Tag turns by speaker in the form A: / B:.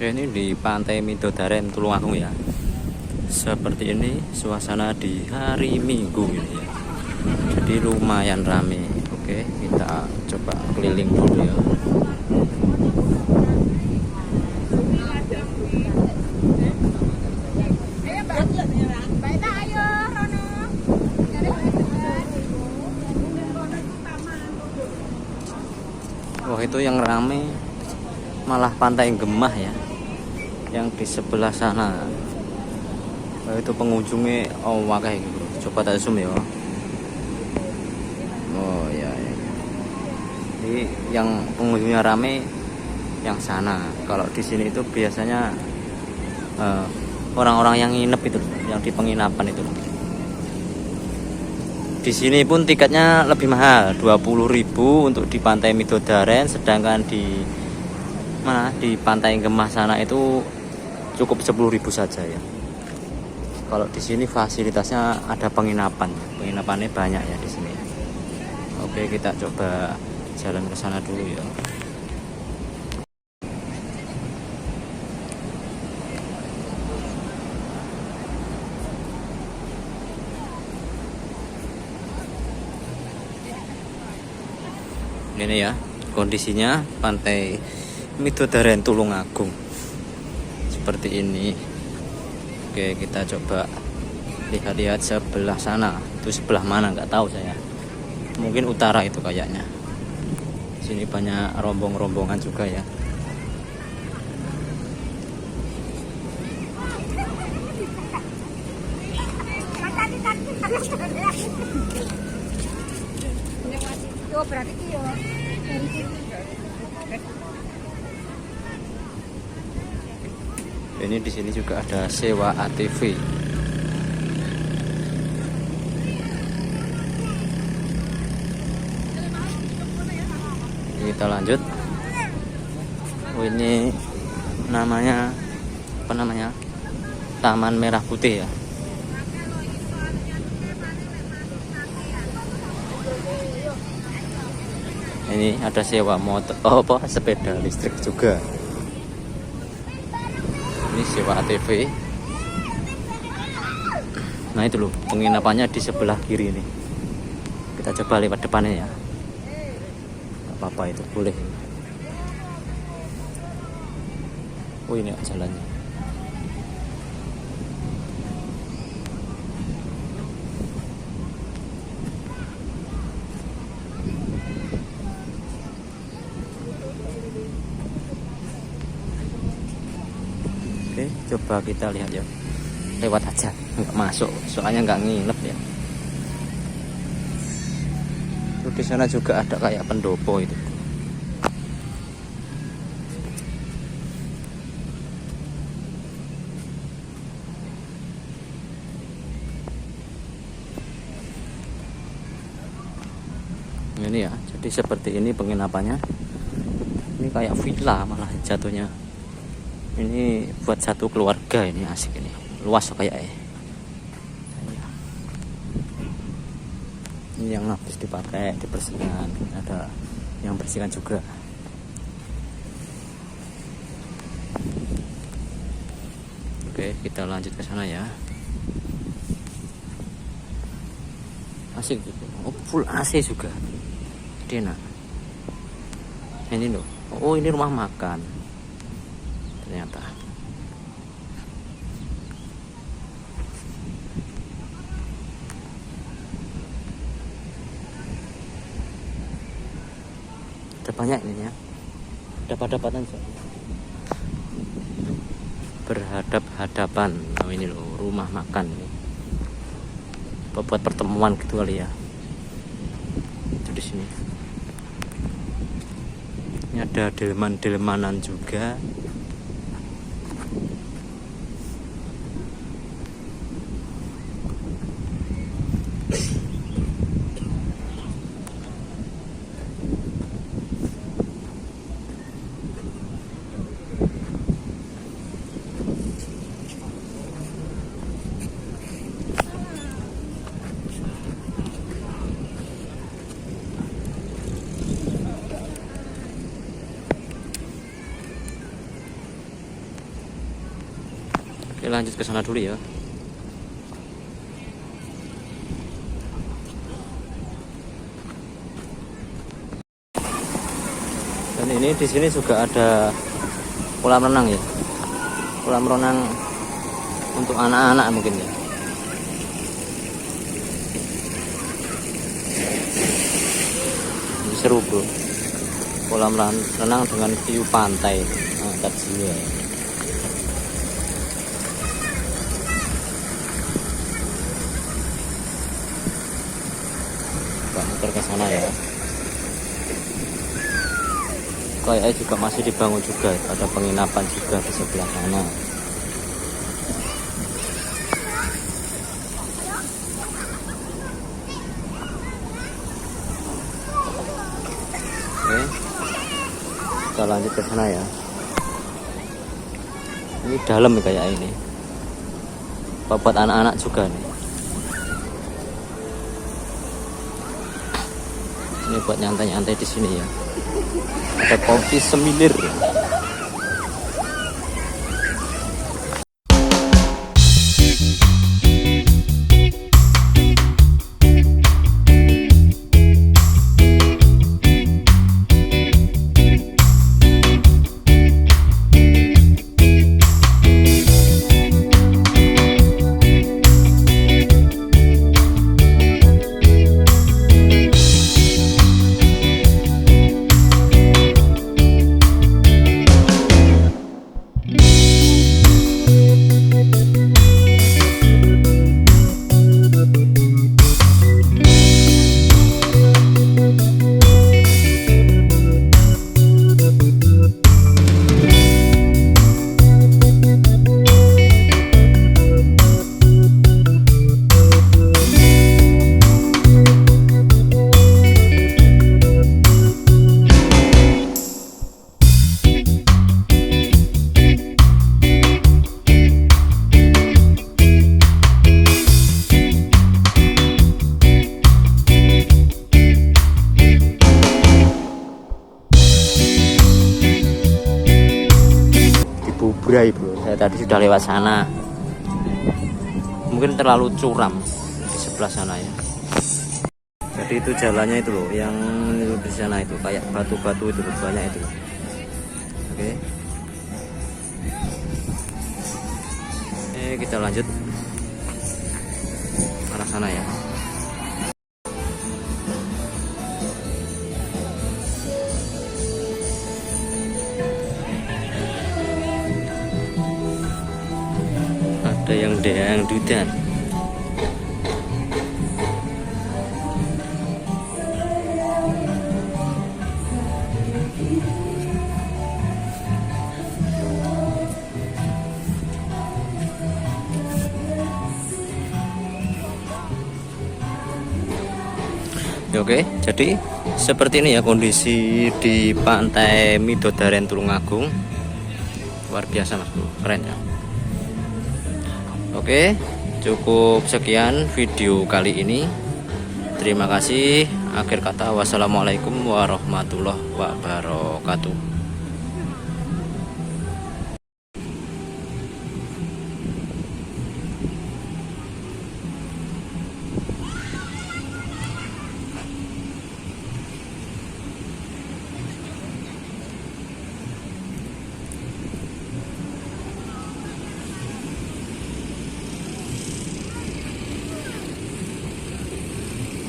A: Oke, ini di Pantai Midodaren Tulungagung ya. Seperti ini suasana di hari Minggu ini ya. Jadi lumayan rame. Oke, kita coba keliling dulu ya. Wah, itu yang rame malah Pantai Gemah ya, yang di sebelah sana. Itu pengunjungnya wakai gitu. Coba tak zoom ya. Oh ya, ya. Jadi yang pengunjungnya rame yang sana. Kalau di sini itu biasanya orang-orang yang nginep itu, yang di penginapan itu. Di sini pun tiketnya lebih mahal, 20.000 untuk di Pantai Midodaren, sedangkan di Pantai Gemah sana itu cukup 10.000 saja ya. Kalau di sini fasilitasnya ada penginapannya banyak ya di sini. Oke, kita coba jalan ke sana dulu ya. Ini ya kondisinya Pantai Midodaren Tulungagung seperti ini. Oke, kita coba lihat-lihat sebelah sana. Itu sebelah mana nggak tahu saya. Mungkin utara itu kayaknya. Sini banyak rombongan juga ya. Ini di sini juga ada sewa ATV. Kita lanjut. Oh, ini namanya apa namanya? Taman Merah Putih ya. Ini ada sewa motor, sepeda listrik juga. Ini sewa ATV. Nah itu loh, penginapannya di sebelah kiri ini. Kita coba lewat depannya ya. Gak apa-apa, itu boleh. Oh, ini jalannya. Oke, coba kita lihat ya. Lewat aja, nggak masuk, soalnya nggak nginep ya. Terus di sana juga ada kayak pendopo itu. Ini ya, jadi seperti ini penginapannya. Ini kayak villa malah jatuhnya. Ini buat satu keluarga, ini asik ini. Luas kayaknya. Ini yang habis dipakai, dibersihkan. Ada yang bersihkan juga. Oke, kita lanjut ke sana ya. Asik gitu. Oh, full AC juga. Jadi enak. Ini loh. Oh, ini rumah makan. Ternyata. Ada banyak ini ya. Dapat-dapatan berhadap-hadapan. Nah, ini loh rumah makan ini. Buat pertemuan gitu kali ya. Itu di sini. Ini ada delman-delmanan juga. Oke, lanjut ke sana dulu ya. Dan ini di sini juga ada kolam renang ya. Kolam renang untuk anak-anak mungkin ya. Ini seru bro. Kolam renang dengan view pantai. Angkat jiwa. Kita muter ke sana ya. Kayaknya juga masih dibangun juga, ada penginapan juga di sebelah sana. Oke, kita lanjut ke sana ya. Ini dalam kayak ini. Buat anak-anak juga nih. Ini buat nyantai-nyantai di sini ya. Ada kopi semilir. Bubray bro, saya tadi sudah lewat sana. Mungkin terlalu curam di sebelah sana ya. Jadi itu jalannya itu loh, yang di sana itu kayak batu-batu itu banyak itu. Oke. Kita lanjut arah sana ya. Ada yang dangdutan. Oke, jadi seperti ini ya kondisi di pantai Midodaren Tulungagung. Luar biasa mas bro, keren ya. Oke, cukup sekian video kali ini. Terima kasih. Akhir kata, wassalamualaikum warahmatullahi wabarakatuh.